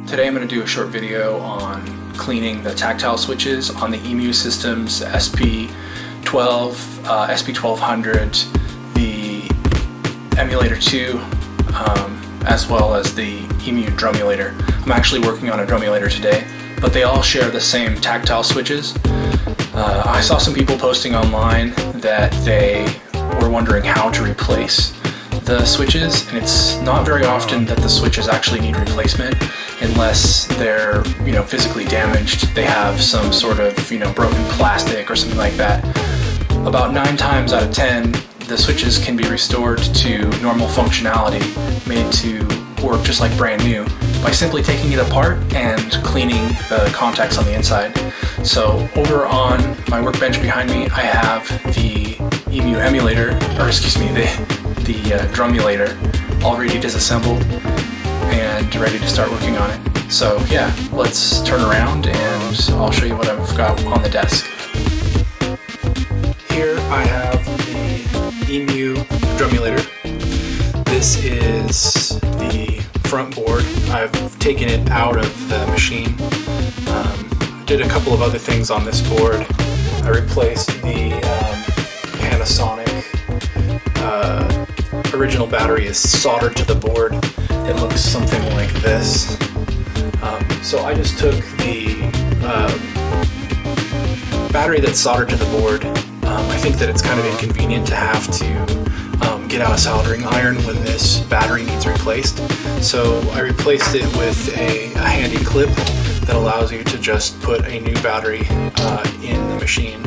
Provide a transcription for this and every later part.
Today I'm going to do a short video on cleaning the tactile switches on the EMU systems, SP12, SP1200, the Emulator 2, as well as the EMU Drumulator. I'm actually working on a Drumulator today, but they all share the same tactile switches. I saw some people posting online that they were wondering how to replace the switches, and it's not very often that the switches actually need replacement unless they're physically damaged. They have some sort of broken plastic or something like that. About 9 times out of 10 the switches can be restored to normal functionality, made to work just like brand new, by simply taking it apart and cleaning the contacts on the inside. So over on my workbench behind me I have the EMU emulator, the Drumulator, already disassembled and ready to start working on it. So yeah, let's turn around and I'll show you what I've got on the desk. Here I have the EMU Drumulator. This is the front board. I've taken it out of the machine. Did a couple of other things on this board. I replaced the Panasonic original battery is soldered to the board. It looks something like this. So I just took the battery that's soldered to the board. I think that it's kind of inconvenient to have to get out a soldering iron when this battery needs replaced. So I replaced it with a handy clip that allows you to just put a new battery in the machine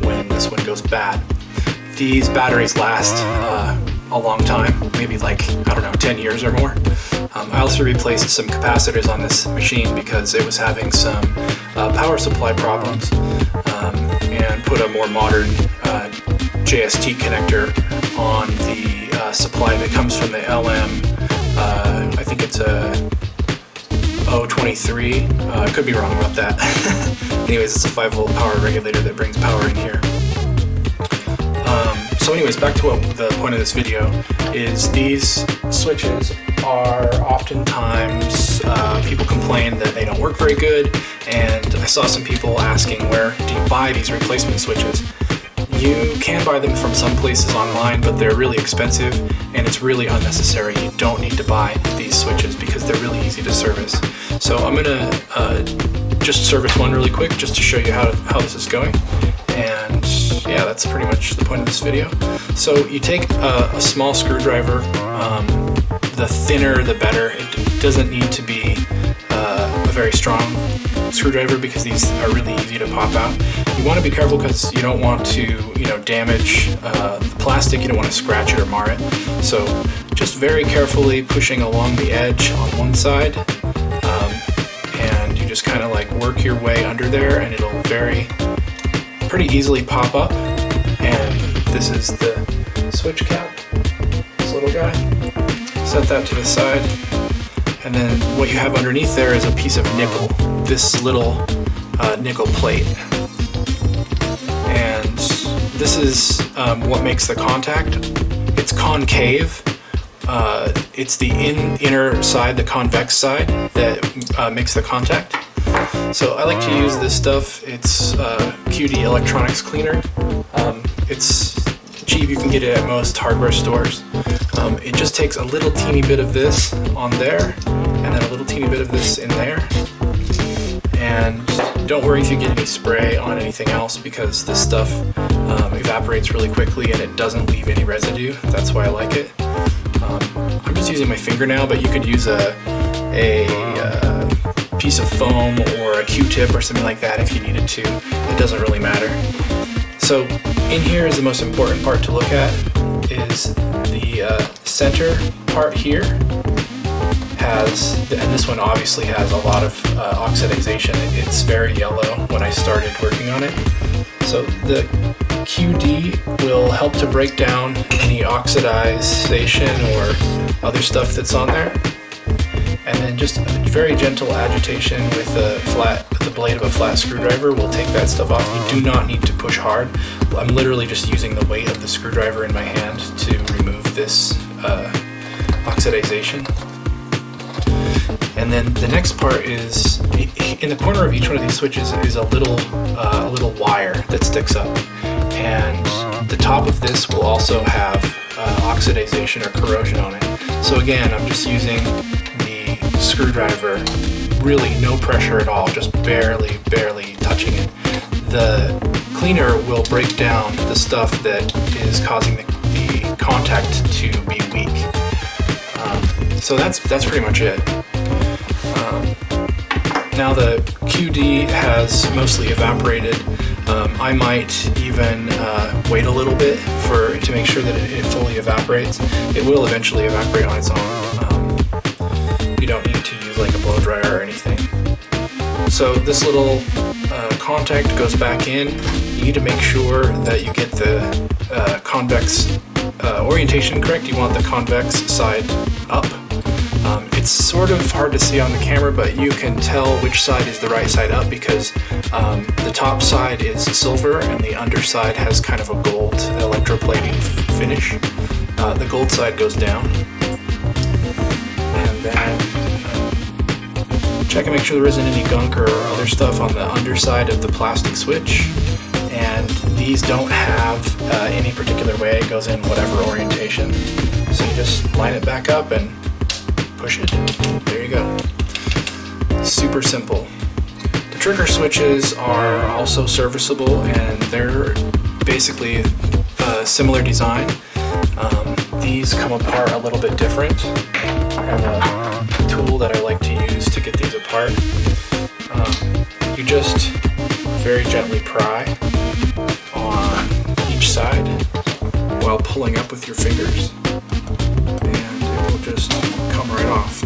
when this one goes bad. These batteries last a long time, maybe 10 years or more. I also replaced some capacitors on this machine because it was having some power supply problems, and put a more modern JST connector on the supply that comes from the LM. I think it's a 023. I could be wrong about that. Anyways, it's a 5-volt power regulator that brings power in here. So anyways, back to what the point of this video is. These switches are oftentimes, people complain that they don't work very good, and I saw some people asking, where do you buy these replacement switches? You can buy them from some places online, but they're really expensive and it's really unnecessary. You don't need to buy these switches because they're really easy to service. So I'm gonna just service one really quick just to show you how this is going. And yeah, that's pretty much the point of this video. So you take a small screwdriver, the thinner the better. It doesn't need to be a very strong screwdriver because these are really easy to pop out. You want to be careful because you don't want to damage the plastic. You don't want to scratch it or mar it. So just very carefully pushing along the edge on one side, and you just kind of work your way under there, and it'll pretty easily pop up. And this is the switch cap, this little guy. Set that to the side, and then what you have underneath there is a piece of nickel, this little nickel plate. And this is what makes the contact. It's concave. It's the inner side, the convex side, that makes the contact. So I like to use this stuff. It's QD electronics cleaner. It's cheap. You can get it at most hardware stores. It just takes a little teeny bit of this on there, and then a little teeny bit of this in there. And don't worry if you get any spray on anything else, because this stuff evaporates really quickly and it doesn't leave any residue. That's why I like it. I'm just using my finger now, but you could use a piece of foam or a Q-tip or something like that if you needed to. It doesn't really matter. So in here is the most important part to look at, is the center part here has, and this one obviously has a lot of oxidization. It's very yellow when I started working on it. So the QD will help to break down any oxidization or other stuff that's on there. And then just a very gentle agitation with the blade of a flat screwdriver will take that stuff off. You do not need to push hard. I'm literally just using the weight of the screwdriver in my hand to remove this oxidization. And then the next part is, in the corner of each one of these switches is a little wire that sticks up. And the top of this will also have oxidization or corrosion on it. So again, I'm just using the screwdriver, really no pressure at all, just barely touching it. The cleaner will break down the stuff that is causing the contact to be weak. So that's pretty much it. Now the QD has mostly evaporated. I might even wait a little bit to make sure that it fully evaporates. It will eventually evaporate on its own. You don't need to use like a blow dryer or anything. So this little contact goes back in. You need to make sure that you get the convex orientation correct. You want the convex side up. It's sort of hard to see on the camera, but you can tell which side is the right side up because the top side is silver and the underside has kind of a gold electroplating finish. The gold side goes down. And then check and make sure there isn't any gunk or other stuff on the underside of the plastic switch. And these don't have any particular way. It goes in whatever orientation. So you just line it back up and push it. There you go. Super simple. The trigger switches are also serviceable, and they're basically a similar design. These come apart a little bit different. I have a tool that I like to use to get these apart. You just very gently pry on each side while pulling up with your fingers, and it will just come right off.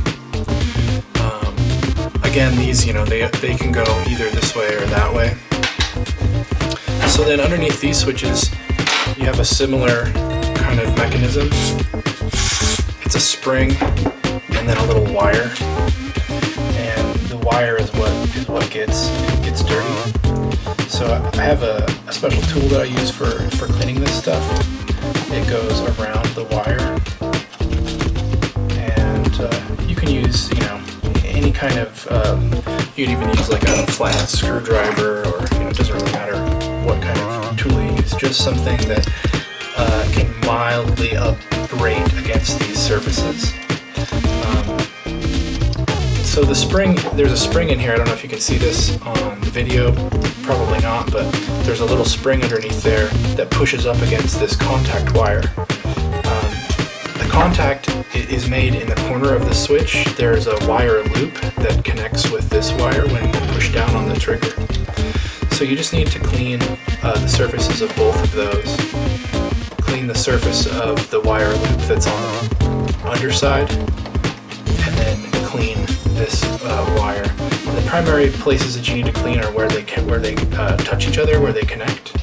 Again, these, they can go either this way or that way. So then underneath these switches, you have a similar kind of mechanism. It's a spring and then a little wire, and the wire is what gets dirty. So I have a special tool that I use for cleaning this stuff. It goes around the wire, and you can use any kind of you can even use like a flat screwdriver, or it doesn't really matter what kind of tool you use, just something that can mildly abrade against these surfaces. So the spring, there's a spring in here. I don't know if you can see this on the video, probably not, but there's a little spring underneath there that pushes up against this contact wire. The contact is made in the corner of the switch. There's a wire loop that connects with this wire when you push down on the trigger. So you just need to clean the surfaces of both of those. Clean the surface of the wire loop that's on the underside, and then clean this wire. The primary places that you need to clean are where they touch each other, where they connect.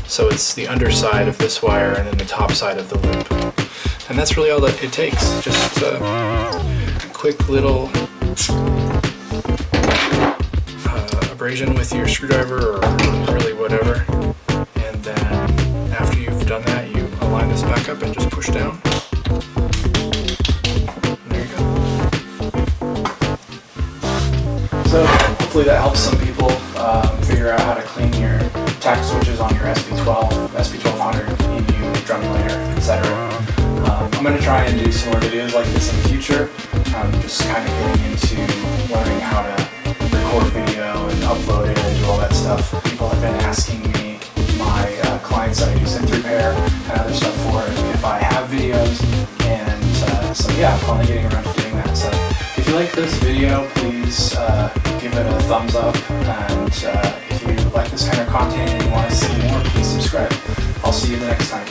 So it's the underside of this wire and then the top side of the loop. And that's really all that it takes. Just a quick little abrasion with your screwdriver, or really whatever. And then after you've done that, you align this back up and just push down. So hopefully that helps some people figure out how to clean your tact switches on your SP12, SP1200, EMU, Drumulator, etc. I'm going to try and do some more videos like this in the future. Just kind of getting into learning how to record video and upload it and do all that stuff. People have been asking me, my clients that I do synth repair and other stuff for, if I have videos, and so yeah, I'm finally getting around to doing that. So if you like this video, please give it a thumbs up, and if you like this kind of content and you want to see more, please subscribe. I'll see you the next time.